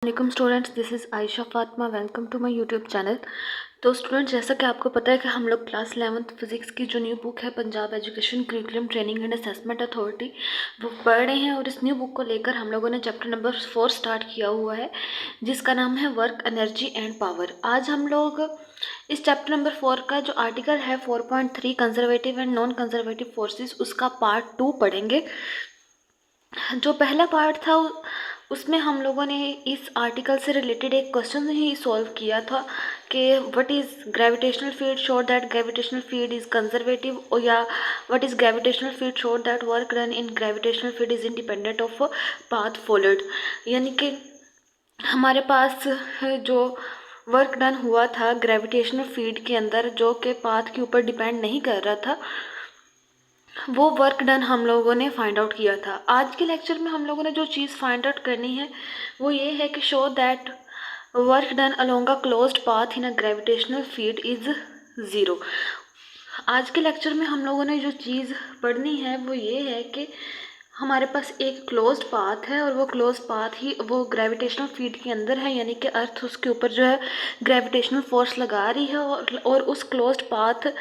वालेकुम students, this is Ayesha Fatima. Welcome to my YouTube channel. तो students, जैसा कि आपको पता है कि हम लोग क्लास 11th फिजिक्स की जो न्यू बुक है Punjab education curriculum training and assessment authority, वो पढ़ रहे हैं। और इस न्यू बुक को लेकर हम लोगों ने चैप्टर नंबर 4 स्टार्ट किया हुआ है, जिसका नाम है वर्क, एनर्जी एंड पावर। आज हम लोग इस चैप्टर नंबर 4 का जो आर्टिकल है 4.3 conservative and non conservative forces, उसका पार्ट 2 पढ़ेंगे। जो पहला पार्ट था उसमें हम लोगों ने इस आर्टिकल से रिलेटेड एक क्वेश्चन ही सॉल्व किया था कि what is gravitational field, show that gravitational field is conservative, और या what is gravitational field, show that work done in gravitational field is independent of path followed. यानी कि हमारे पास जो वर्क डन हुआ था ग्रेविटेशनल फील्ड के अंदर, जो कि पाथ के ऊपर डिपेंड नहीं कर रहा था, वो वर्क डन हम लोगों ने फाइंड आउट किया था। आज के लेक्चर में हम लोगों ने जो चीज़ फाइंड आउट करनी है वो ये है कि show that work done along a closed path in a gravitational field is zero. आज के लेक्चर में हम लोगों ने जो चीज़ पढ़नी है वो ये है कि हमारे पास एक क्लोज्ड पाथ है, और वो क्लोज्ड पाथ ही वो ग्रेविटेशनल फील्ड के अंदर है, यानी कि अर्थ उसके ऊपर जो है ग्रेविटेशनल फोर्स लगा रही है, और उस क्लोज्ड पाथ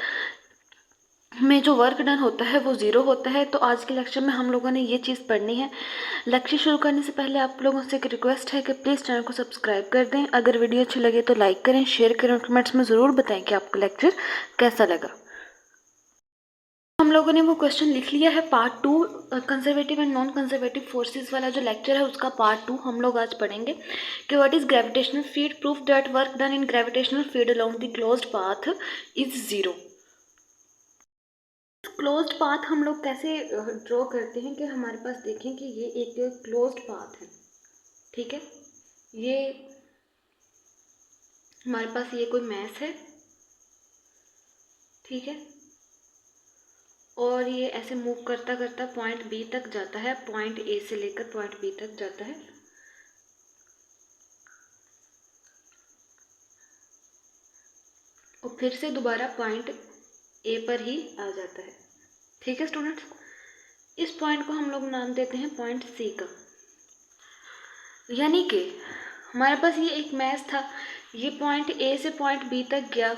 में जो वर्क डन होता है वो ज़ीरो होता है। तो आज के लेक्चर में हम लोगों ने ये चीज़ पढ़नी है। लेक्चर शुरू करने से पहले आप लोगों से एक रिक्वेस्ट है कि प्लीज़ चैनल को सब्सक्राइब कर दें। अगर वीडियो अच्छी लगे तो लाइक करें, शेयर करें, और कमेंट्स में ज़रूर बताएं कि आपको लेक्चर कैसा लगा। हम लोगों ने वो क्वेश्चन लिख लिया है। Part 2 conservative and non conservative forces वाला जो लेक्चर है उसका पार्ट 2 हम लोग आज पढ़ेंगे कि what is gravitational field, proof that work done in gravitational field along the closed path is zero. Closed path हम लोग कैसे ड्रॉ करते हैं कि हमारे पास देखें कि ये एक क्लोज्ड पाथ है, ठीक है। ये हमारे पास ये कोई मैस है, ठीक है, और ये ऐसे मूव करता करता पॉइंट बी तक जाता है, पॉइंट ए से लेकर पॉइंट बी तक जाता है, और फिर से दोबारा पॉइंट ए पर ही आ जाता है, ठीक है स्टूडेंट्स। इस पॉइंट को हम लोग नाम देते हैं पॉइंट सी का। यानी कि हमारे पास ये एक मैच था, ये पॉइंट ए से पॉइंट बी तक गया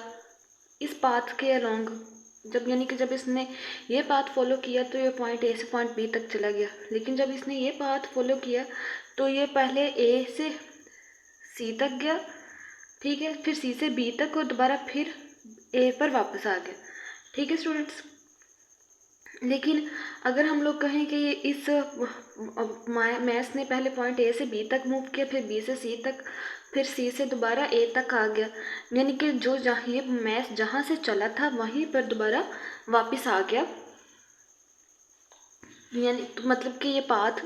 इस पाथ के अलोंग। यानी कि जब इसने ये पाथ फॉलो किया तो ये पॉइंट ए से पॉइंट बी तक चला गया, लेकिन जब इसने ये पाथ फॉलो किया तो ये पहले ए से सी तक गया, ठीक है, फिर सी से बी तक, और दोबारा फिर ए पर वापस आ गया, ठीक है स्टूडेंट्स। लेकिन अगर हम लोग कहें कि ये इस मैथ ने पहले पॉइंट ए से बी तक मूव किया, फिर बी से सी तक, फिर सी से दोबारा ए तक आ गया, यानी कि जो ये मैथ जहाँ से चला था वहीं पर दोबारा वापस आ गया, यानी तो मतलब कि ये पाथ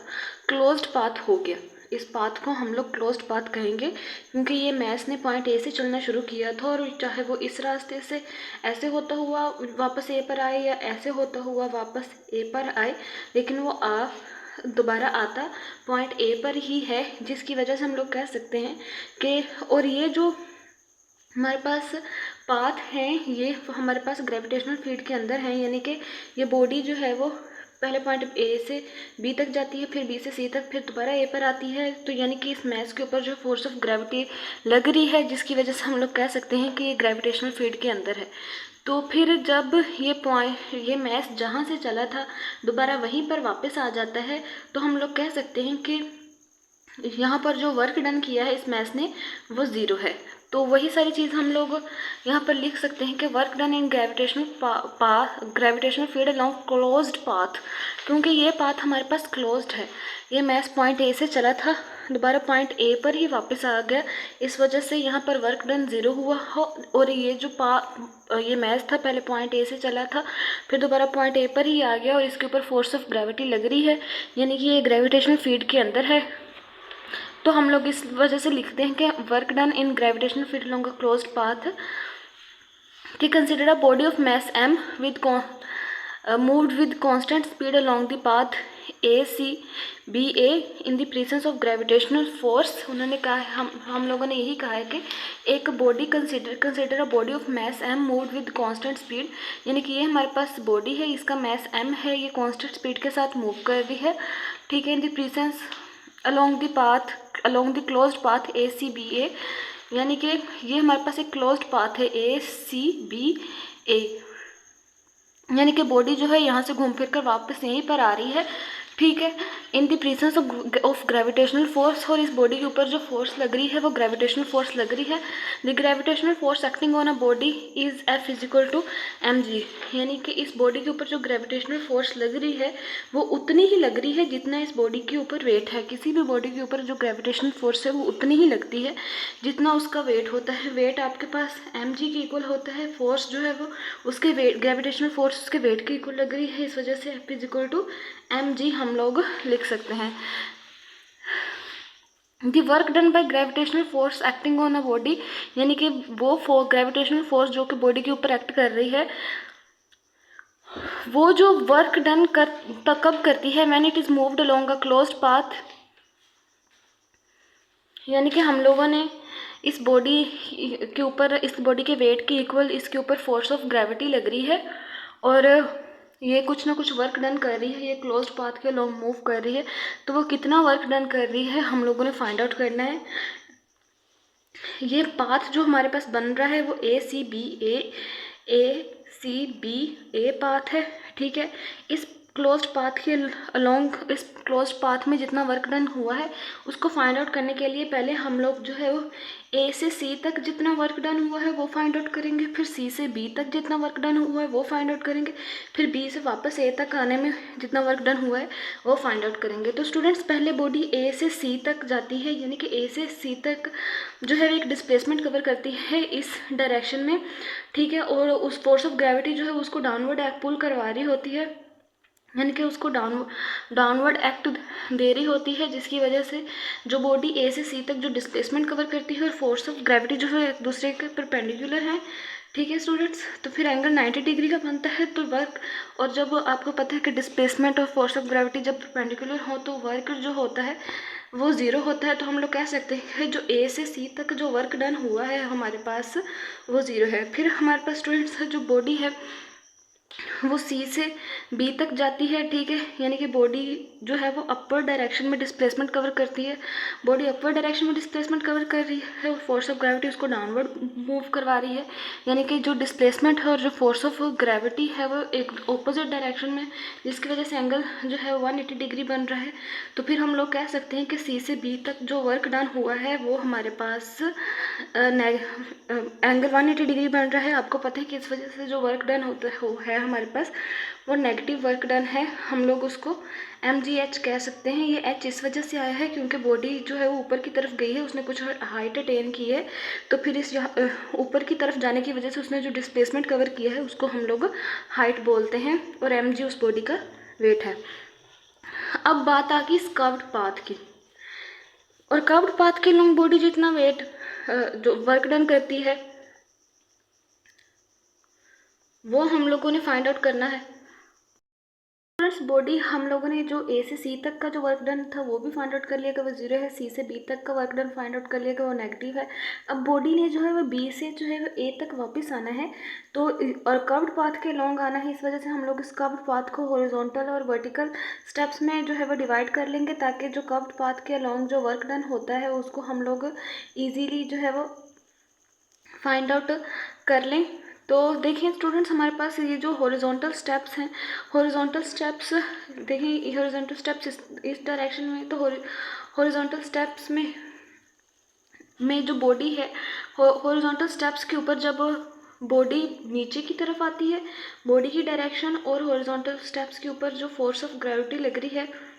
क्लोज्ड पाथ हो गया। इस पाथ को हम लोग क्लोज्ड पाथ कहेंगे, क्योंकि ये मैथ ने पॉइंट ए से चलना शुरू किया था, और चाहे वो इस रास्ते से ऐसे होता हुआ वापस ए पर आए या ऐसे होता हुआ वापस ए पर आए, लेकिन वो दोबारा आता पॉइंट ए पर ही है, जिसकी वजह से हम लोग कह सकते हैं कि, और ये जो हमारे पास पाथ है ये हमारे पास ग्रेविटेशनल फील्ड के अंदर है, यानी कि ये बॉडी जो है वो पहले पॉइंट ए से बी तक जाती है, फिर बी से सी तक, फिर दोबारा ए पर आती है। तो यानी कि इस मैस के ऊपर जो फोर्स ऑफ ग्रेविटी लग रही है, जिसकी वजह से हम लोग कह सकते हैं कि ये ग्रेविटेशनल फील्ड के अंदर है। तो फिर जब ये मैस जहाँ से चला था दोबारा वहीं पर वापस आ जाता है, तो हम लोग कह सकते हैं कि यहाँ पर जो वर्क डन किया है इस मैस ने वो ज़ीरो है। तो वही सारी चीज़ हम लोग यहाँ पर लिख सकते हैं कि work done in gravitational field along closed path, क्योंकि ये पाथ हमारे पास क्लोज्ड है। ये मैस पॉइंट ए से चला था, दोबारा पॉइंट ए पर ही वापस आ गया, इस वजह से यहाँ पर वर्क डन ज़ीरो हुआ हो। और ये जो ये मैस था पहले पॉइंट ए से चला था, फिर दोबारा पॉइंट ए पर ही आ गया, और इसके ऊपर फोर्स ऑफ ग्रेविटी लग रही है, यानी कि ये ग्रेविटेशनल फील्ड के अंदर है। तो हम लोग इस वजह से लिखते हैं कि work done in gravitational field along a closed path कि consider a body of mass m with moved with constant speed along the path ACBA in the presence of gravitational force. उन्होंने कहा, हम लोगों ने यही कहा है कि एक body consider a body of mass m moved with constant speed, यानी कि ये हमारे पास बॉडी है, इसका मास m है, ये कांस्टेंट स्पीड के साथ मूव कर रही है, ठीक है, इन the presence along the path along the closed path ACBA, यानी कि ये हमारे पास एक क्लोज्ड पाथ है ACBA, यानी कि बॉडी जो है यहाँ से घूम फिर कर वापस यहीं पर आ रही है, ठीक है, इन the presence of gravitational force. और इस बॉडी के ऊपर जो फोर्स लग रही है वो ग्रेविटेशनल फोर्स लग रही है। The gravitational force acting on a body is F equal to mg, यानी कि इस बॉडी के ऊपर जो ग्रेविटेशनल फोर्स लग रही है वो उतनी ही लग रही है जितना इस बॉडी के ऊपर वेट है। किसी भी बॉडी के ऊपर जो ग्रेविटेशनल फोर्स है वो उतनी ही लगती है जितना उसका वेट होता है। वेट आपके पास mg के इक्वल होता है, फोर्स जो है वो उसके वेट, ग्रेविटेशनल फोर्स उसके वेट के इक्वल लग रही है, इस वजह से F इक्वल टू mg हम लोग लिख सकते हैं। The work done by gravitational force acting on a body, यानी कि वो ग्रेविटेशनल फोर्स जो कि बॉडी के ऊपर एक्ट कर रही है वो जो वर्क डन कब करती है, when it is moved along a closed path, यानी कि हम लोगों ने इस बॉडी के ऊपर, इस बॉडी के वेट के इक्वल इसके ऊपर फोर्स ऑफ ग्रेविटी लग रही है और ये कुछ ना कुछ वर्क डन कर रही है, ये क्लोज्ड पाथ के अलोंग मूव कर रही है, तो वो कितना वर्क डन कर रही है हम लोगों ने फाइंड आउट करना है। ये पाथ जो हमारे पास बन रहा है वो ACBA पाथ है, ठीक है। इस क्लोज्ड पाथ के अलोंग, इस क्लोज्ड पाथ में जितना वर्क डन हुआ है उसको फाइंड आउट करने के लिए पहले हम लोग जो है वो A से C तक जितना वर्क डन हुआ है वो फाइंड आउट करेंगे, फिर C से B तक जितना वर्क डन हुआ है वो फाइंड आउट करेंगे, फिर B से वापस A तक आने में जितना वर्क डन हुआ है वो फाइंड आउट करेंगे। तो स्टूडेंट्स पहले बॉडी A से C तक जाती है, यानी कि A से C तक जो है एक डिस्प्लेसमेंट कवर करती है इस डायरेक्शन में, ठीक है, और उस फोर्स ऑफ ग्रेविटी जो है उसको डाउनवर्ड एक्ट पुल करवा रही होती है, यानी कि उसको डाउनवर्ड एक्ट दे रही होती है, जिसकी वजह से जो बॉडी A से C तक जो डिस्प्लेसमेंट कवर करती है और फोर्स ऑफ ग्रेविटी जो है एक दूसरे के परपेंडिकुलर है, ठीक है स्टूडेंट्स। तो फिर एंगल 90 डिग्री का बनता है। तो वर्क, और जब आपको पता है कि डिस्प्लेसमेंट और फोर्स ऑफ ग्रेविटी जब परपेंडिकुलर हो तो वर्क जो होता है वो ज़ीरो होता है। तो हम लोग कह सकते हैं कि जो A से C तक जो वर्क डन हुआ है हमारे पास वो ज़ीरो है। फिर हमारे पास स्टूडेंट्स जो बॉडी है वो C से B तक जाती है, ठीक है, यानी कि बॉडी जो है वो अपर डायरेक्शन में डिस्प्लेसमेंट कवर करती है। बॉडी अपर डायरेक्शन में डिस्प्लेसमेंट कवर कर रही है और फोर्स ऑफ ग्रेविटी उसको डाउनवर्ड मूव करवा रही है, यानी कि जो डिस्प्लेसमेंट है और जो फोर्स ऑफ ग्रेविटी है वो एक ऑपोजिट डायरेक्शन में, जिसकी वजह से एंगल जो है 180 डिग्री बन रहा है। तो फिर हम लोग कह सकते हैं कि C से B तक जो वर्क डन हुआ है वो हमारे पास एंगल 180 डिग्री बन रहा है। आपको पता है कि इस वजह से जो वर्क डन होता है हमारे पास वो नेगेटिव वर्क डन है, हम लोग उसको MGH कह सकते हैं। ये H इस वजह से आया है क्योंकि बॉडी जो है वो ऊपर की तरफ गई है, उसने कुछ हाइट अटेन की है, तो फिर इस ऊपर की तरफ जाने की वजह से उसने जो डिस्प्लेसमेंट कवर किया है उसको हम लोग हाइट बोलते हैं और mg उस बॉडी का वेट है। अब बात आ गई कर्व्ड पाथ की, और कर्व्ड पाथ के लॉन्ग बॉडी जितना वेट जो वर्क डन करती है वो हम लोगों ने फाइंड आउट करना है। बॉडी हम लोगों ने जो A से C तक का जो वर्क डन था वो भी फाइंड आउट कर लिया कि वो जीरो है, C से B तक का वर्क डन फाइंड आउट कर लिया कि वो नेगेटिव है। अब बॉडी ने जो है वो B से जो है वो A तक वापस आना है, तो और कर्व्ड पाथ के लॉन्ग आना है, इस वजह से हम लोग इस कर्व्ड पाथ को हॉरिजॉन्टल और वर्टिकल स्टेप्स में जो है वो डिवाइड कर लेंगे, ताकि जो कर्व्ड पाथ के लॉन्ग जो वर्क डन होता है उसको हम लोग ईजीली जो है वो फाइंड आउट कर लें। तो देखिए स्टूडेंट्स, हमारे पास ये जो हॉरिजॉन्टल स्टेप्स हैं, हॉरिजॉन्टल स्टेप्स देखिए, हॉरिजॉन्टल स्टेप्स इस डायरेक्शन में, तो हॉरिजॉन्टल स्टेप्स में जो बॉडी है, हॉरिजॉन्टल स्टेप्स के ऊपर जब बॉडी नीचे की तरफ आती है, बॉडी की डायरेक्शन और हॉरिजॉन्टल स्टेप्स के ऊपर जो फोर्स ऑफ ग्रेविटी लग रही है,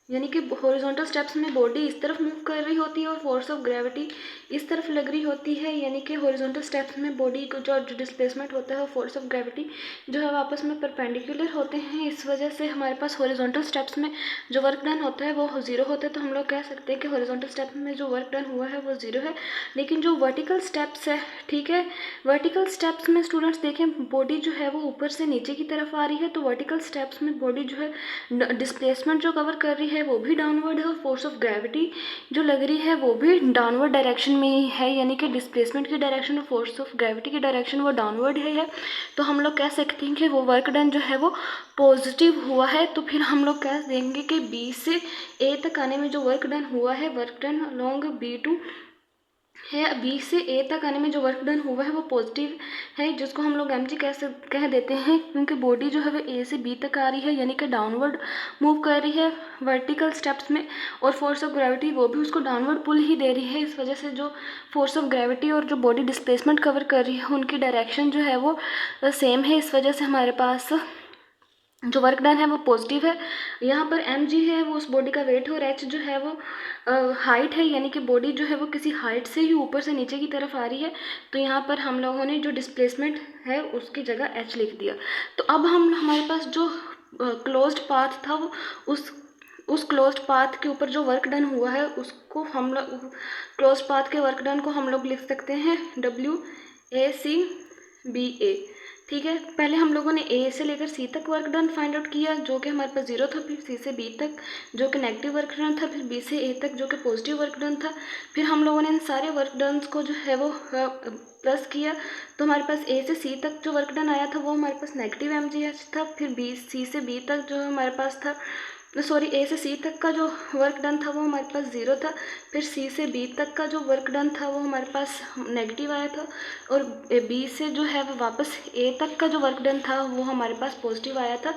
यानी कि हॉरिजॉन्टल स्टेप्स में बॉडी इस तरफ मूव कर रही होती है और फोर्स ऑफ ग्रेविटी इस तरफ लग रही होती है, यानी कि हॉरिजॉन्टल स्टेप्स में बॉडी को जो डिस्प्लेसमेंट होता है और फोर्स ऑफ ग्रेविटी जो है आपस में परपेंडिकुलर होते हैं। इस वजह से हमारे पास हॉरिजॉन्टल स्टेप्स में जो वर्क डन होता है वो ज़ीरो होता है। तो हम लोग कह सकते हैं कि हॉरिजॉन्टल स्टेप में जो वर्क डन हुआ है वो ज़ीरो है। लेकिन जो वर्टिकल स्टेप्स है, ठीक है, वर्टिकल स्टेप्स में स्टूडेंट्स देखें बॉडी जो है वो ऊपर से नीचे की तरफ आ रही है, तो वर्टिकल स्टेप्स में बॉडी जो है डिस्प्लेसमेंट जो कवर कर रही है है वो भी डाउनवर्ड है और फोर्स ऑफ ग्रेविटी जो लग रही है वो भी डाउनवर्ड डायरेक्शन में ही है, यानी कि डिस्प्लेसमेंट की डायरेक्शन और फोर्स ऑफ ग्रेविटी की डायरेक्शन वो डाउनवर्ड है। तो हम लोग कह सकते हैं कि वो वर्क डन जो है वो पॉजिटिव हुआ है। तो फिर हम लोग कह देंगे कि बी से ए तक आने में जो वर्क डन हुआ है, वर्क डन अलॉन्ग B2 है, बी से ए तक आने में जो वर्क डन हुआ है वो पॉजिटिव है, जिसको हम लोग mg कह देते हैं, क्योंकि बॉडी जो है वो ए से बी तक आ रही है, यानी कि डाउनवर्ड मूव कर रही है वर्टिकल स्टेप्स में, और फोर्स ऑफ ग्रेविटी वो भी उसको डाउनवर्ड पुल ही दे रही है। इस वजह से जो फोर्स ऑफ ग्रेविटी और जो बॉडी डिस्प्लेसमेंट कवर कर रही है उनकी डायरेक्शन जो है वो सेम है। इस वजह से हमारे पास जो वर्क डन है वो पॉजिटिव है। यहाँ पर mg है वो उस बॉडी का वेट है, और h जो है वो हाइट है, यानी कि बॉडी जो है वो किसी हाइट से ही ऊपर से नीचे की तरफ आ रही है। तो यहाँ पर हम लोगों ने जो डिस्प्लेसमेंट है उसकी जगह h लिख दिया। तो अब हमारे पास जो क्लोज्ड पाथ था वो उस क्लोज्ड पाथ के ऊपर जो वर्क डन हुआ है उसको हम लोग क्लोज्ड पाथ के वर्क डन को हम लोग लिख सकते हैं WACBA। ठीक है, पहले हम लोगों ने ए से लेकर सी तक वर्क डन फाइंड आउट किया जो कि हमारे पास 0 था, फिर सी से बी तक जो कि नेगेटिव वर्क डन था, फिर बी से ए तक जो कि पॉजिटिव वर्क डन था। फिर हम लोगों ने इन सारे वर्क डन्स को जो है वो प्लस किया, तो हमारे पास ए से सी तक जो वर्क डन आया था वो हमारे पास नेगेटिव mgh था। फिर सी से बी तक जो हमारे पास था, सॉरी ए से सी तक का जो वर्क डन था वो हमारे पास 0 था। फिर सी से बी तक का जो वर्क डन था वो हमारे पास नेगेटिव आया था, और बी से जो है वो वापस ए तक का जो वर्क डन था वो हमारे पास पॉजिटिव आया था।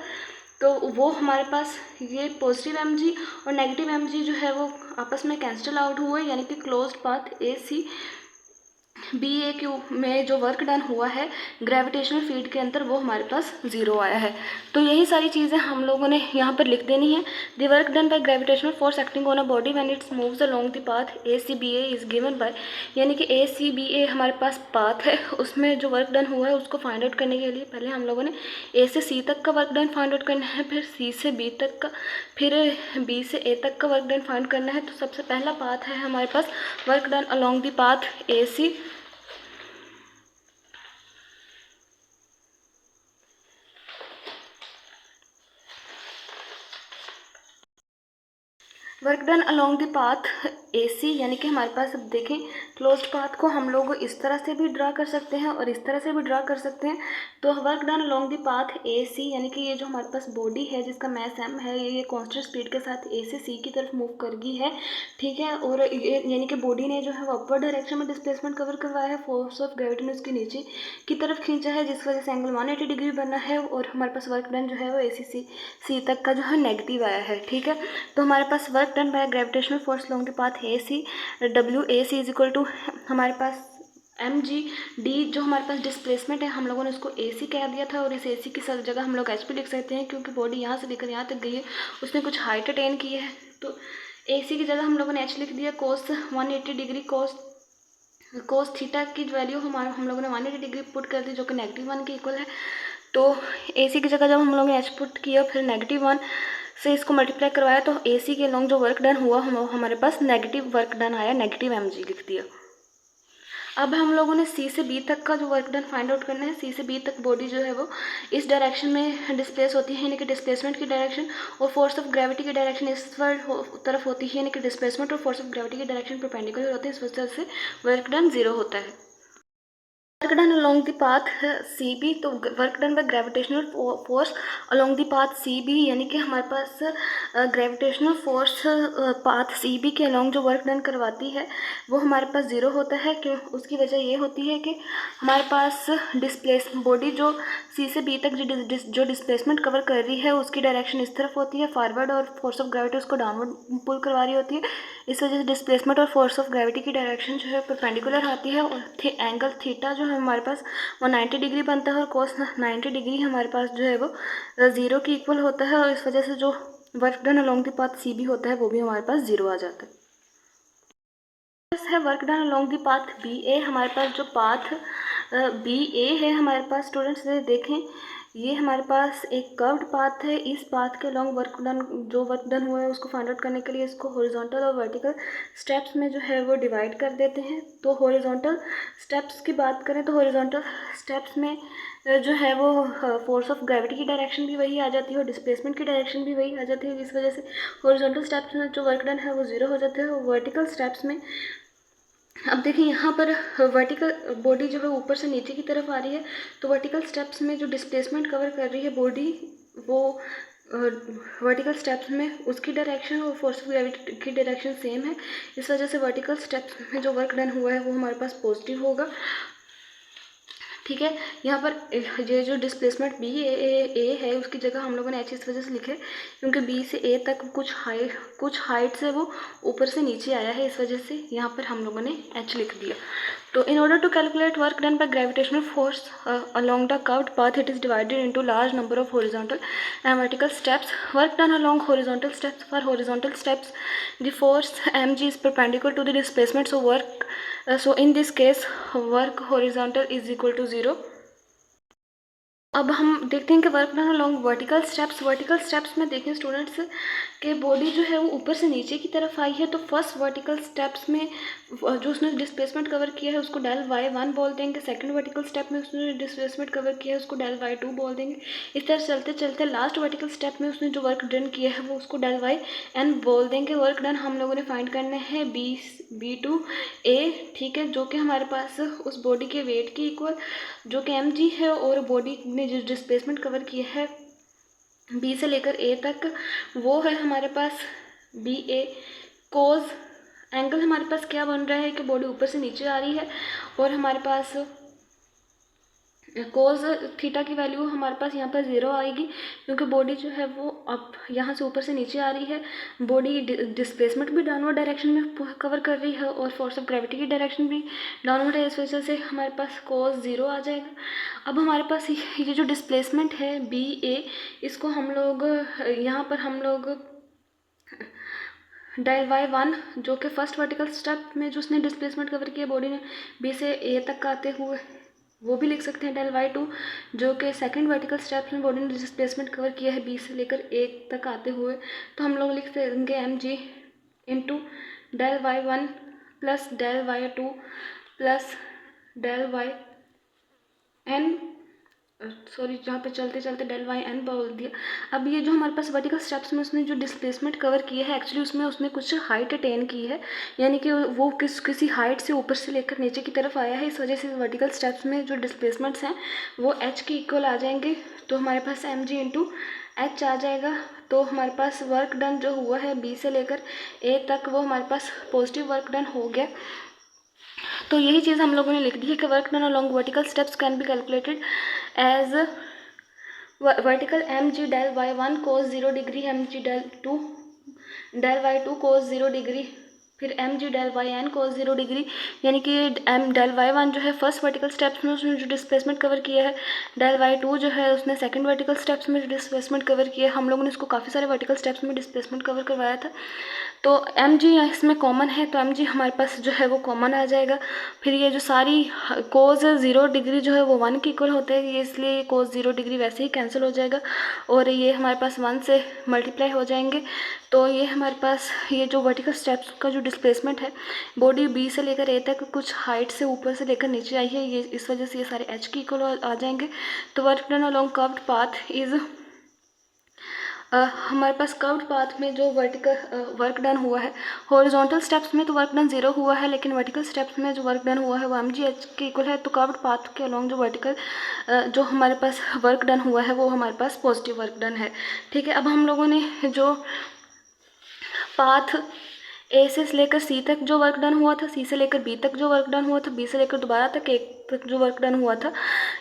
तो वो हमारे पास ये पॉजिटिव mg और नेगेटिव mg जो है वो आपस में कैंसिल आउट हुए, यानी कि क्लोज्ड पाथ BA में जो वर्क डन हुआ है ग्रेविटेशनल फील्ड के अंदर वो हमारे पास 0 आया है। तो यही सारी चीज़ें हम लोगों ने यहाँ पर लिख देनी है। The work done by gravitational force acting on a body when it's moves along the path ACBA is given by, यानी कि ACBA हमारे पास पाथ है, उसमें जो वर्क डन हुआ है उसको फाइंड आउट करने के लिए पहले हम लोगों ने A से C तक का वर्क डन फाइंड आउट करना है, फिर C से B तक का, फिर B से A तक का वर्क डन फाइंड करना है। तो सबसे पहला पाथ है हमारे पास work done along the path AC, work done along the path AC, यानी कि हमारे पास अब देखें क्लोज्ड पाथ को हम लोग इस तरह से भी ड्रा कर सकते हैं और इस तरह से भी ड्रा कर सकते हैं। तो work done along the path AC, यानी कि ये जो हमारे पास बॉडी है जिसका मास m है, ये कांस्टेंट स्पीड के साथ A से C की तरफ मूव कर गई है। ठीक है, और ये यानी कि बॉडी ने जो है वो अपवर्ड डायरेक्शन में डिस्प्लेसमेंट कवर करवाया है, फोर्स ऑफ ग्रेविटी ने उसके नीचे की तरफ खींचा है, जिस वजह से एंगल 180 डिग्री बना है, और हमारे पास वर्क डन जो है वो AC से C तक का जो है नेगेटिव आया है। ठीक है, तो हमारे पास work done by gravitational force along the path AC, WAC is equal to हमारे पास mg d, जो हमारे पास डिस्प्लेसमेंट है हम लोगों ने उसको AC कह दिया था, और इस AC की सब जगह हम लोग h भी लिख सकते हैं, क्योंकि बॉडी यहाँ से लेकर यहाँ तक गई है, उसने कुछ हाइट अटेन की है। तो AC की जगह हम लोगों ने h लिख दिया। कोस 180 डिग्री कोस थीटा की वैल्यू हम लोगों ने 180 डिग्री पुट कर दी, जो कि -1 के इक्वल है। तो AC की जगह जब हम लोगों ने h पुट किया, फिर -1 से इसको मल्टीप्लाई करवाया, तो AC के लॉन्ग जो वर्क डन हुआ हमारे पास नेगेटिव वर्क डन आया, नेगेटिव mg लिख दिया। अब हम लोगों ने C से B तक का जो वर्क डन फाइंड आउट करना है। C से B तक बॉडी जो है वो इस डायरेक्शन में डिस्प्लेस होती है, यानी कि डिस्प्लेसमेंट की डायरेक्शन, और फोर्स ऑफ ग्रेविटी की डायरेक्शन इस तरफ होती है, यानी कि डिस्प्लेसमेंट और फोर्स ऑफ ग्रेविटी की डायरेक्शन परपेंडिकुलर होते हैं, इस वजह से वर्क डन 0 होता है। Work done along the path CB, तो work done by gravitational force along the path CB, यानी कि हमारे पास ग्रेविटेशनल फोर्स पाथ CB के अलोंग जो वर्क डन करवाती है वो हमारे पास 0 होता है। क्यों? उसकी वजह ये होती है कि हमारे पास बॉडी जो C से B तक जो डिस्प्लेसमेंट कवर कर रही है उसकी डायरेक्शन इस तरफ होती है फॉरवर्ड, और फोर्स ऑफ ग्रेविटी उसको डाउनवर्ड पुल करवा रही होती है। इस वजह से डिस्प्लेसमेंट और फोर्स ऑफ ग्रेविटी की डायरेक्शन जो है परपेंडिकुलर आती है, और एंगल थीटा जो है हमारे पास वो 90 डिग्री बनता है, और कोस 90 डिग्री हमारे पास जो है वो 0 के इक्वल होता है, और इस वजह से जो work done along the path CB होता है वो भी हमारे पास 0 आ जाता है। Work done along the path BA, हमारे पास जो पाथ BA है हमारे पास स्टूडेंट्स देखें ये हमारे पास एक कर्व्ड पाथ है। इस पाथ के लॉन्ग वर्क डन हुआ है उसको फाइंड आउट करने के लिए इसको हॉरिजॉन्टल और वर्टिकल स्टेप्स में जो है वो डिवाइड कर देते हैं। तो हॉरिजॉन्टल स्टेप्स की बात करें तो हॉरिजॉन्टल स्टेप्स में जो है वो फोर्स ऑफ ग्रेविटी की डायरेक्शन भी वही आ जाती है और डिस्प्लेसमेंट की डायरेक्शन भी वही आ जाती है, जिस वजह से हॉरिजॉन्टल स्टेप्स में जो वर्क डन है वो 0 हो जाता है। और वर्टिकल स्टेप्स में अब देखिए यहाँ पर वर्टिकल बॉडी जो है ऊपर से नीचे की तरफ आ रही है, तो वर्टिकल स्टेप्स में जो डिस्प्लेसमेंट कवर कर रही है बॉडी वो वर्टिकल स्टेप्स में उसकी डायरेक्शन और फोर्स ऑफ ग्रेविटी की डायरेक्शन सेम है। इस वजह से वर्टिकल स्टेप्स में जो वर्क डन हुआ है वो हमारे पास पॉजिटिव होगा। ठीक है, यहाँ पर ये जो डिस्प्लेसमेंट बी ए है उसकी जगह हम लोगों ने एच इस वजह से लिखे क्योंकि बी से ए तक कुछ हाइट से वो ऊपर से नीचे आया है, इस वजह से यहाँ पर हम लोगों ने एच लिख दिया। तो in order to calculate work done by gravitational force along the curved path, it is divided into large number of horizontal and vertical steps. Work done along horizontal steps. For horizontal steps, the force mg is perpendicular to the displacement. So in this case, work horizontal is equal to 0. अब हम देखते हैं कि work done along vertical steps में देखें students कि body जो है वो ऊपर से नीचे की तरफ आई है। तो फर्स्ट वर्टिकल स्टेप्स में जो उसने डिस्प्लेसमेंट कवर किया है उसको डेल y1 बोल देंगे। सेकंड वर्टिकल स्टेप में उसने डिस्प्लेसमेंट कवर किया है उसको डेल y2 बोल देंगे। इस तरह चलते चलते लास्ट वर्टिकल स्टेप में उसने जो वर्क डन किया है वो उसको डेल yn बोल देंगे। वर्क डन हम लोगों ने फाइंड करने हैं b2 a, ठीक है, जो कि हमारे पास उस बॉडी के वेट के इक्वल जो कि mg है, और बॉडी ने जो डिस्प्लेसमेंट कवर किया है बी से लेकर ए तक वो है हमारे पास बी ए। कोज एंगल हमारे पास क्या बन रहा है कि बॉडी ऊपर से नीचे आ रही है और हमारे पास कोज थीटा की वैल्यू हमारे पास यहाँ पर 0 आएगी क्योंकि बॉडी जो है वो अब यहाँ से ऊपर से नीचे आ रही है। बॉडी डिस्प्लेसमेंट भी डाउनवर्ड डायरेक्शन में कवर कर रही है और फोर्स ऑफ ग्रेविटी की डायरेक्शन भी डाउनवर्ड है, इस वजह से हमारे पास कोज 0 आ जाएगा। अब हमारे पास ये जो डिस्प्लेसमेंट है बी ए, इसको हम लोग यहाँ पर हम लोग डेल y1 जो कि फर्स्ट वर्टिकल स्टेप में जो उसने डिस्प्लेसमेंट कवर किया बॉडी ने बी से ए तक आते हुए वो भी लिख सकते हैं। डेल y2 जो कि सेकंड वर्टिकल स्टेप में बॉडी ने डिस्प्लेसमेंट कवर किया है बी से लेकर ए तक आते हुए, तो हम लोग लिख देंगे mg into del y1 plus del y2 plus del yn, sorry जहाँ पे चलते चलते डेल yn बोल दिया। अब ये जो हमारे पास वर्टिकल स्टेप्स में उसने जो डिस्प्लेसमेंट कवर किया है एक्चुअली उसमें उसने कुछ हाइट अटेन की है, यानी कि वो किसी हाइट से ऊपर से लेकर नीचे की तरफ आया है, इस वजह से वर्टिकल स्टेप्स में जो डिस्प्लेसमेंट्स हैं वो एच के इक्वल आ जाएंगे। तो हमारे पास mg इंटू एच आ जाएगा। तो हमारे पास वर्क डन जो हुआ है बी से लेकर ए तक वो हमारे पास पॉजिटिव वर्क डन हो गया। तो यही चीज़ हम लोगों ने लिख दी है कि work done along vertical steps can be calculated as vertical mg del y1 cos 0 degree, mg del y2 cos 0 degree, फिर mg del yn cos 0 degree, यानी कि डेल y1 जो है फर्स्ट वर्टिकल स्टेप्स में उसने जो डिस्प्लेसमेंट कवर किया है, डेल y2 जो है उसने सेकंड वर्टिकल स्टेप्स में जो डिस्प्लेसमेंट कवर किया है। हम लोगों ने इसको काफ़ी सारे वर्टिकल स्टेप्स में डिस्प्लेसमेंट कवर करवाया था, तो mg इसमें कॉमन है तो mg हमारे पास जो है वो कॉमन आ जाएगा। फिर ये जो सारी कोज 0 डिग्री जो है वो 1 के इक्वल होता है, ये इसलिए कोज 0 डिग्री वैसे ही कैंसिल हो जाएगा और ये हमारे पास 1 से मल्टीप्लाई हो जाएंगे। तो ये हमारे पास ये जो वर्टिकल स्टेप्स का जो डिस्प्लेसमेंट है बॉडी बी से लेकर ए तक कुछ हाइट से ऊपर से लेकर नीचे आई है, ये इस वजह से ये सारे एच के इक्वल आ जाएंगे। तो work done along curved path is हमारे पास कर्व्ड पाथ में जो वर्टिकल वर्क डन हुआ है हॉरिजॉन्टल स्टेप्स में तो वर्क डन 0 हुआ है, लेकिन वर्टिकल स्टेप्स में जो वर्क डन हुआ है वो mg h के इक्वल है। तो कर्व्ड पाथ के अलॉन्ग जो वर्टिकल जो हमारे पास वर्क डन हुआ है वो हमारे पास पॉजिटिव वर्क डन है। ठीक है, अब हम लोगों ने जो पाथ ए से लेकर सी तक जो वर्क डन हुआ था, सी से लेकर बी तक जो वर्क डन हुआ था, बी से लेकर दोबारा तक ए तक जो वर्क डन हुआ था,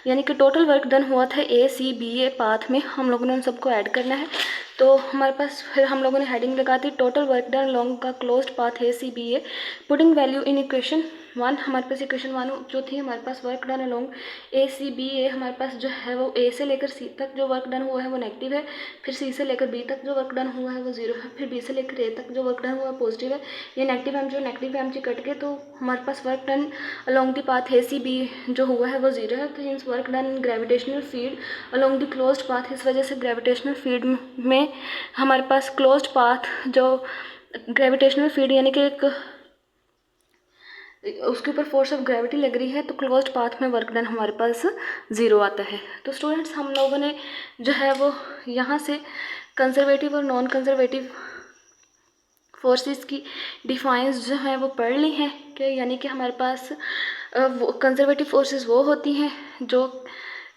यानी कि टोटल वर्क डन हुआ था ए सी बी ए पाथ में, हम लोगों ने उन सबको ऐड करना है। तो हमारे पास फिर हम लोगों ने हेडिंग लगा दी टोटल वर्क डन लॉन्ग का closed path A C B A, putting value in equation one हमारे पास इक्वेशन वन जो थी हमारे पास work done along A C B A, हमारे पास जो है वो ए से लेकर सी तक जो वर्क डन हुआ है वो नेगेटिव है, फिर सी से लेकर बी तक जो वर्क डन हुआ है वो जीरो है, फिर बी से लेकर ए तक जो वर्क डन हुआ है पॉजिटिव है। ये नेगेटिव एम जो नेगेटिव एम जी कट के तो हमारे पास work done along the path A C B जो हुआ है वो जीरो है। तो means work done gravitational field along the closed path, इस वजह से ग्रेविटेशनल फील्ड में हमारे पास क्लोज्ड पाथ जो ग्रेविटेशनल फील्ड यानी कि एक उसके ऊपर फोर्स ऑफ ग्रेविटी लग रही है तो क्लोज्ड पाथ में वर्क डन हमारे पास ज़ीरो आता है। तो स्टूडेंट्स हम लोगों ने जो है वो यहाँ से कंजर्वेटिव और नॉन कंजर्वेटिव फोर्सेस की डिफाइंस जो है वो पढ़ ली हैं कि यानी कि हमारे पास वो कंजर्वेटिव फोर्सेस वो होती हैं जो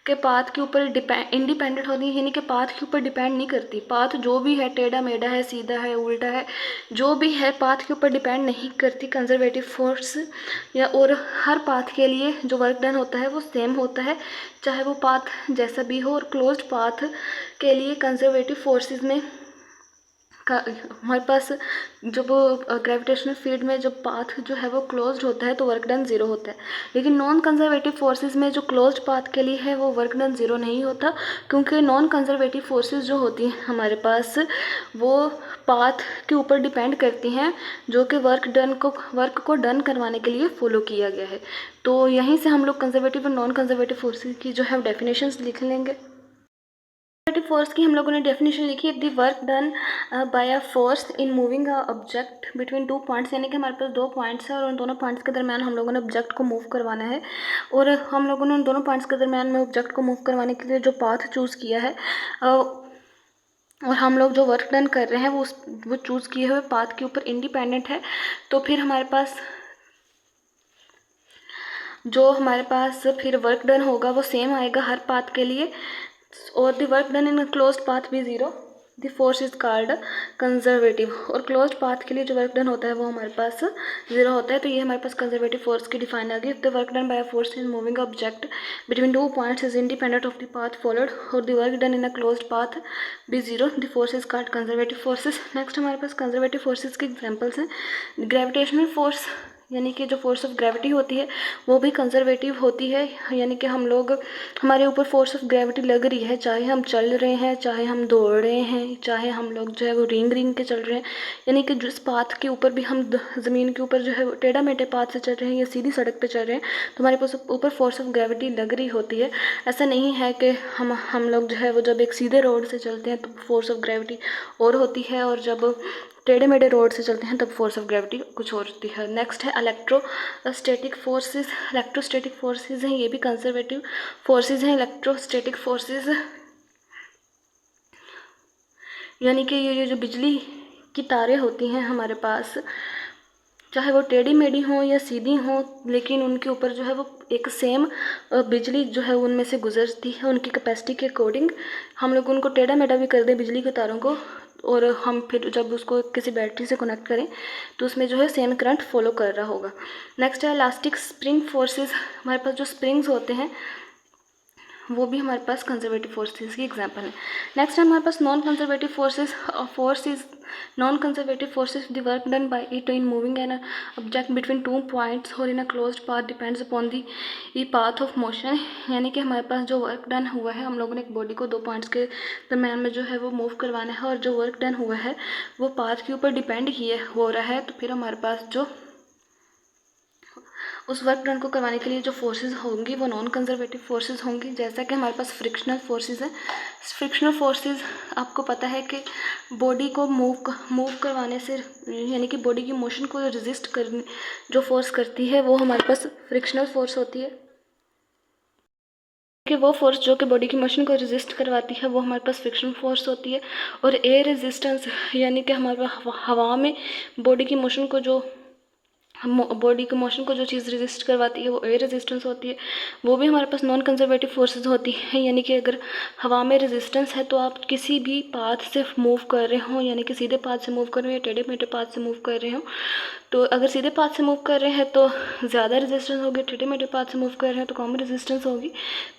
के पाथ के ऊपर इंडिपेंडेंट होती है, यानी कि पाथ के ऊपर डिपेंड नहीं करती। पाथ जो भी है, टेढ़ा मेढ़ा है, सीधा है, उल्टा है, जो भी है पाथ के ऊपर डिपेंड नहीं करती कंजर्वेटिव फोर्स या और हर पाथ के लिए जो वर्क डन होता है वो सेम होता है, चाहे वो पाथ जैसा भी हो। और क्लोज्ड पाथ के लिए कंजर्वेटिव फोर्सेस में हमारे पास जब ग्रेविटेशनल फील्ड में जब पाथ जो है वो क्लोज्ड होता है तो वर्क डन ज़ीरो होता है। लेकिन नॉन कंजर्वेटिव फोर्सेस में जो क्लोज्ड पाथ के लिए है वो वर्क डन ज़ीरो नहीं होता, क्योंकि नॉन कंजर्वेटिव फोर्सेस जो होती हैं हमारे पास वो पाथ के ऊपर डिपेंड करती हैं जो कि वर्क को डन करवाने के लिए फॉलो किया गया है। तो यहीं से हम लोग कंजर्वेटिव और नॉन कंजर्वेटिव फोर्सेस की जो है डेफिनेशंस लिख लेंगे। कंजर्वेटिव फोर्स की हम लोगों ने डेफिनेशन लिखी है, the work done by a force in moving a object between two points, यानी कि हमारे पास दो पॉइंट्स हैं और उन दोनों पॉइंट्स के दरमियान हम लोगों ने ऑब्जेक्ट को मूव करवाना है। और हम लोगों ने उन दोनों पॉइंट्स के दरमियान में ऑब्जेक्ट को मूव करवाने के लिए जो पाथ चूज़ किया है और हम लोग जो वर्क डन कर रहे हैं वो चूज़ किए हुए पाथ के ऊपर इंडिपेंडेंट है। तो फिर हमारे पास फिर वर्क डन होगा वो सेम आएगा हर पाथ के लिए। और the work done in closed path भी zero, the force is called conservative. और क्लोज्ड पाथ के लिए जो वर्क डन होता है वो हमारे पास ज़ीरो होता है। तो ये हमारे पास कंजर्वेटिव फोर्स की डिफाइन आ गई। The work done by a force in moving object between two points is independent of the path followed और the work done in a closed path भी zero, the force is called conservative forces. Next हमारे पास conservative forces के examples हैं। Gravitational force यानी कि जो force of gravity होती है वो भी कंजर्वेटिव होती है, यानी कि हमारे ऊपर फोर्स ऑफ ग्रेविटी लग रही है, चाहे हम चल रहे हैं, चाहे हम दौड़ रहे हैं, चाहे हम लोग जो है वो रिंग के चल रहे हैं, यानी कि जिस पाथ के ऊपर भी हम ज़मीन के ऊपर जो है टेढ़ा मेढ़े पाथ से चल रहे हैं या सीधी सड़क पे चल रहे हैं तो हमारे पास ऊपर फोर्स ऑफ ग्रेविटी लग रही होती है। ऐसा नहीं है कि हम लोग जो है वो जब एक सीधे रोड से चलते हैं तो फोर्स ऑफ ग्रेविटी और होती है और जब टेढ़े मेढ़े रोड से चलते हैं तब फोर्स ऑफ ग्रेविटी कुछ और होती है। नेक्स्ट है इलेक्ट्रोस्टैटिक फोर्सेस। इलेक्ट्रोस्टैटिक फोर्सेस हैं, ये भी कंजर्वेटिव फोर्सेस हैं। इलेक्ट्रोस्टैटिक फोर्सेस यानी कि ये जो बिजली की तारें होती हैं हमारे पास, चाहे वो टेढ़ी मेढ़ी हों या सीधी हों, लेकिन उनके ऊपर जो है वो एक सेम बिजली जो है उनमें से गुजरती है। उनकी कैपेसिटी के अकॉर्डिंग हम लोग उनको टेढ़ा मेढ़ा भी कर दें बिजली के तारों को, और हम फिर जब उसको किसी बैटरी से कनेक्ट करें तो उसमें जो है सेम करंट फॉलो कर रहा होगा। नेक्स्ट है इलास्टिक स्प्रिंग फोर्सेस। हमारे पास जो स्प्रिंग्स होते हैं वो भी हमारे पास कंजर्वेटिव फोर्सेस की एग्जांपल है। नेक्स्ट है हमारे पास non conservative forces. Non conservative forces the work done by it in moving an object between two points और in a closed path depends upon the path of motion, यानी कि हमारे पास जो वर्क डन हुआ है हम लोगों ने एक बॉडी को दो पॉइंट्स के दरम्यान में जो है वो मूव करवाना है और जो वर्क डन हुआ है वो पाथ के ऊपर डिपेंड हो रहा है। तो फिर हमारे पास जो उस वर्क डन को करवाने के लिए जो फोर्सेस होंगी वो नॉन कंजर्वेटिव फोर्सेस होंगी। जैसा कि हमारे पास फ्रिक्शनल फोर्सेस हैं। फ्रिक्शनल फोर्सेस आपको पता है कि बॉडी को मूव करवाने से, यानी कि बॉडी की मोशन को रेजिस्ट करने जो फोर्स करती है वो हमारे पास फ्रिक्शनल फोर्स होती है। कि वो फोर्स जो कि बॉडी की मोशन को रेजिस्ट करवाती है वो हमारे पास फ्रिक्शनल फोर्स होती है। और एयर रेजिस्टेंस यानी कि हमारे हवा में बॉडी की मोशन को जो चीज़ रेजिस्ट करवाती है वो एयर रेजिस्टेंस होती है। वो भी हमारे पास नॉन कंजर्वेटिव फोर्सेस होती है, यानी कि अगर हवा में रेजिस्टेंस है तो आप किसी भी पाथ से मूव कर रहे हो, यानी कि सीधे पाथ से मूव कर रहे हो या टेढ़े मेढ़े पाथ से मूव कर रहे हो, तो अगर सीधे पाथ से मूव कर रहे हैं तो ज़्यादा रेजिस्टेंस होगी, टेढ़े मेढ़े पाथ से मूव कर रहे हैं तो कम रेजिस्टेंस होगी।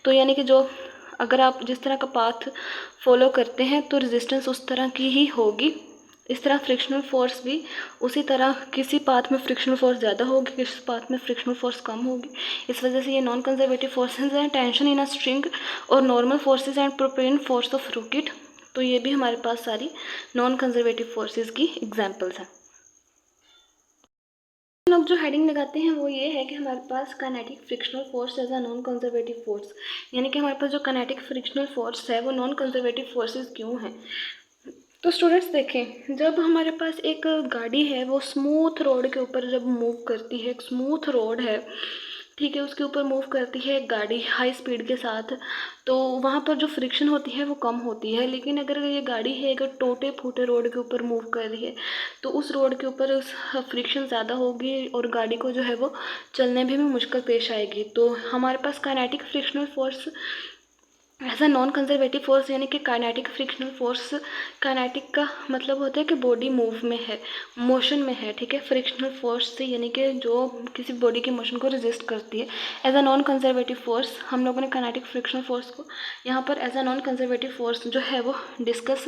तो यानी कि अगर आप जिस तरह का पाथ फॉलो करते हैं तो रेजिस्टेंस उस तरह की ही होगी। इस तरह फ्रिक्शनल फोर्स भी उसी तरह किसी पाथ में फ्रिक्शनल फोर्स ज़्यादा होगी, किसी पाथ में फ्रिक्शनल फोर्स कम होगी। इस वजह से ये नॉन कंजर्वेटिव फोर्सेज हैं। टेंशन इन अ स्ट्रिंग और normal forces and propane force of rocket, तो ये भी हमारे पास सारी नॉन कंजर्वेटिव फोर्सेज की एग्जाम्पल्स हैं। अब जो हेडिंग लगाते हैं वो ये है कि हमारे पास kinetic frictional force as a non conservative force, यानी कि हमारे पास जो काइनेटिक फ्रिक्शनल फोर्स है वो नॉन कंजर्वेटिव फोर्सेस क्यों हैं। तो स्टूडेंट्स देखें, जब हमारे पास एक गाड़ी है वो स्मूथ रोड के ऊपर जब मूव करती है, एक स्मूथ रोड है, ठीक है, उसके ऊपर मूव करती है एक गाड़ी हाई स्पीड के साथ, तो वहाँ पर जो फ्रिक्शन होती है वो कम होती है। लेकिन अगर ये गाड़ी है अगर टूटे फूटे रोड के ऊपर मूव कर रही है तो उस रोड के ऊपर फ्रिक्शन ज़्यादा होगी और गाड़ी को जो है वो चलने में भी मुश्किल पेश आएगी। तो हमारे पास kinetic frictional force as a non conservative force, यानी कि काइनेटिक फ्रिक्शनल फोर्स, काइनेटिक का मतलब होता है कि बॉडी मूव में है, मोशन में है, ठीक है। फ्रिक्शनल फोर्स से यानी कि जो किसी बॉडी के मोशन को रेजिस्ट करती है। As a non conservative force हम लोगों ने काइनेटिक फ्रिक्शनल फोर्स को यहाँ पर as a non conservative force जो है वो डिस्कस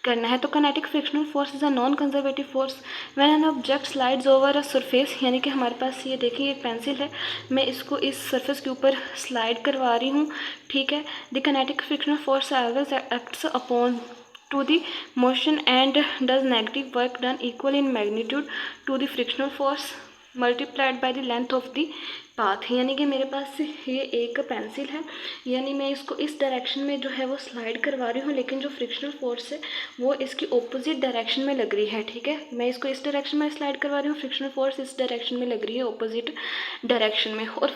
करना है। तो kinetic frictional force is a non conservative force when an object slides over a surface, यानी कि हमारे पास ये देखिए एक पेंसिल है, मैं इसको इस सरफेस के ऊपर स्लाइड करवा रही हूँ, ठीक है। The kinetic frictional force always acts upon to the motion and does negative work done equal in magnitude to the frictional force multiplied by the length of the path. यानी कि मेरे पास ये एक पेंसिल है, यानी मैं इसको इस डायरेक्शन में जो है वो स्लाइड करवा रही हूँ, लेकिन जो फ्रिक्शनल फोर्स है वो इसकी ऑपोजिट डायरेक्शन में लग रही है, ठीक है। मैं इसको इस डायरेक्शन में स्लाइड करवा रही हूँ, फ्रिक्शनल फोर्स इस डायरेक्शन में लग रही है, ऑपोजिट डायरेक्शन में। और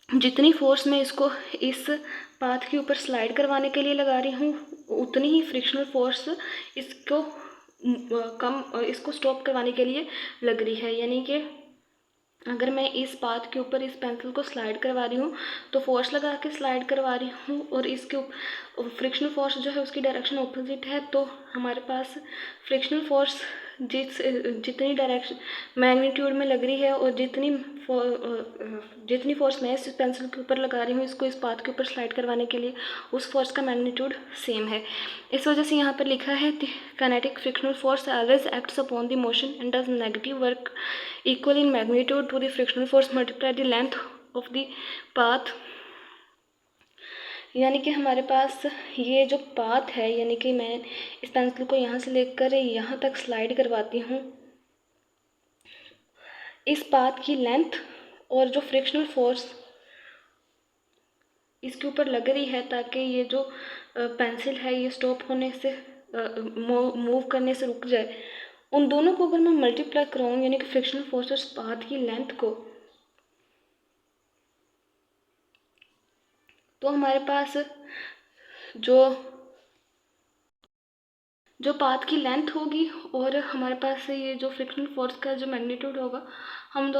जितनी फोर्स मैं इसको इस पाथ के ऊपर स्लाइड करवाने के लिए लगा रही हूँ उतनी ही फ्रिक्शनल फोर्स इसको इसको स्टॉप करवाने के लिए लग रही है। यानी कि अगर मैं इस पाथ के ऊपर इस पेंसिल को स्लाइड करवा रही हूँ तो फोर्स लगा के स्लाइड करवा रही हूँ और इसके फ्रिक्शनल फोर्स जो है उसकी डायरेक्शन ऑपोजिट है, तो हमारे पास फ्रिक्शनल फोर्स जितनी डायरेक्शन मैग्नीट्यूड में लग रही है और जितनी फोर्स मैं इस पेंसिल के ऊपर लगा रही हूँ इसको इस पाथ के ऊपर स्लाइड करवाने के लिए, उस फोर्स का मैग्नीट्यूड सेम है। इस वजह से यहाँ पर लिखा है kinetic frictional force always acts upon the motion and does negative work equal in magnitude to the frictional force multiply the length of the path. यानी कि हमारे पास ये जो पाथ है, यानी कि मैं इस पेंसिल को यहाँ से लेकर यहाँ तक स्लाइड करवाती हूँ, इस पाथ की लेंथ और जो फ्रिक्शनल फोर्स इसके ऊपर लग रही है ताकि ये जो पेंसिल है ये स्टॉप होने से मूव करने से रुक जाए, उन दोनों को अगर मैं मल्टीप्लाई कराऊँ यानी कि फ्रिक्शनल फोर्स और पाथ की लेंथ को, तो हमारे पास जो पाथ की लेंथ होगी और हमारे पास ये जो फ्रिक्शनल फोर्स का जो मैग्नीट्यूड होगा, हम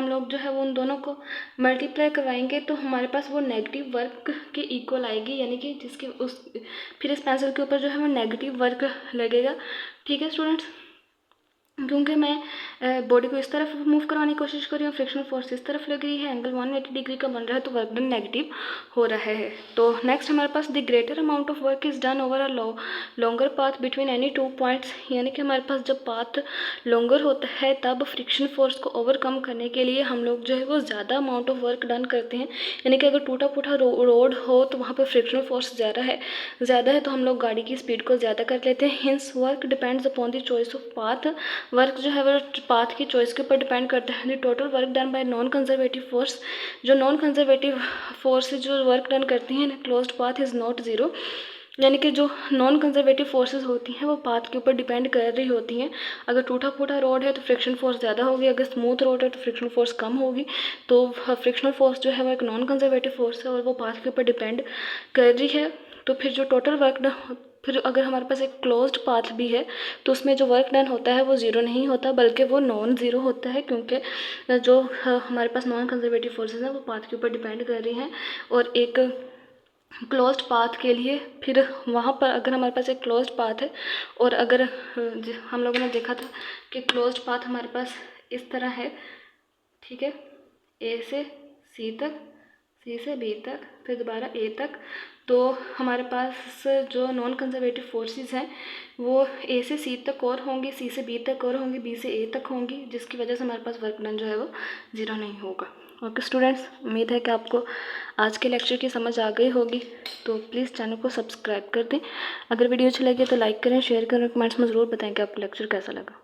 लोग जो है वो उन दोनों को मल्टीप्लाई करवाएंगे तो हमारे पास वो नेगेटिव वर्क के इक्वल आएगी। यानी कि फिर इस पेंसिल के ऊपर जो है वो नेगेटिव वर्क लगेगा, ठीक है स्टूडेंट्स। क्योंकि मैं बॉडी को इस तरफ मूव करवाने की कोशिश कर रही हूँ, फ्रिक्शनल फोर्स इस तरफ लग रही है, एंगल 180 डिग्री का बन रहा है, तो वर्क डन नेगेटिव हो रहा है। तो नेक्स्ट हमारे पास the greater amount of work is done over a longer path between any two points. यानी कि हमारे पास जब पाथ लॉन्गर होता है तब फ्रिक्शन फोर्स को ओवरकम करने के लिए हम लोग जो है वो ज़्यादा अमाउंट ऑफ वर्क डन करते हैं। यानी कि अगर टूटा फूटा रोड हो तो वहाँ पर फ्रिक्शनल फोर्स ज़्यादा है तो हम लोग गाड़ी की स्पीड को ज़्यादा कर लेते हैं। Hints work depends upon the choice of path. Work जो है वो पाथ की चॉइस के ऊपर डिपेंड करता है। The total work done bye non conservative force, जो नॉन कंजर्वेटिव फोर्स जो वर्क डन करती हैं closed path is not zero. यानी कि जो नॉन कंजर्वेटिव फोर्सेस होती हैं वो पाथ के ऊपर डिपेंड कर रही होती हैं। अगर टूटा फूटा रोड है तो फ्रिक्शन फोर्स ज़्यादा होगी, अगर स्मूथ रोड है तो फ्रिक्शन फोर्स कम होगी। तो फ्रिक्शनल फोर्स जो है वो एक नॉन कंजर्वेटिव फोर्स है और वो पाथ के ऊपर डिपेंड कर रही है। तो फिर जो टोटल वर्क फिर अगर हमारे पास एक क्लोज्ड पाथ भी है तो उसमें जो वर्क डन होता है वो ज़ीरो नहीं होता बल्कि वो नॉन ज़ीरो होता है, क्योंकि जो हमारे पास नॉन कंजर्वेटिव फोर्सेस हैं वो पाथ के ऊपर डिपेंड कर रही हैं। और एक क्लोज्ड पाथ के लिए फिर वहाँ पर अगर हमारे पास एक क्लोज्ड पाथ है और अगर हम लोगों ने देखा था कि क्लोज्ड पाथ हमारे पास इस तरह है, ठीक है, ए से सी सी से बी तक, फिर दोबारा ए तक। तो हमारे पास जो नॉन कंजर्वेटिव फोर्सेस हैं वो ए से सी तक और होंगी, सी से बी तक और होंगी, बी से ए तक होंगी, जिसकी वजह से हमारे पास वर्क डन जो है वो 0 नहीं होगा। ओके स्टूडेंट्स, उम्मीद है कि आपको आज के लेक्चर की समझ आ गई होगी। तो प्लीज़ चैनल को सब्सक्राइब कर दें। अगर वीडियो अच्छी लगे तो लाइक करें, शेयर करें, कमेंट्स में ज़रूर बताएं कि आपको लेक्चर कैसा लगा।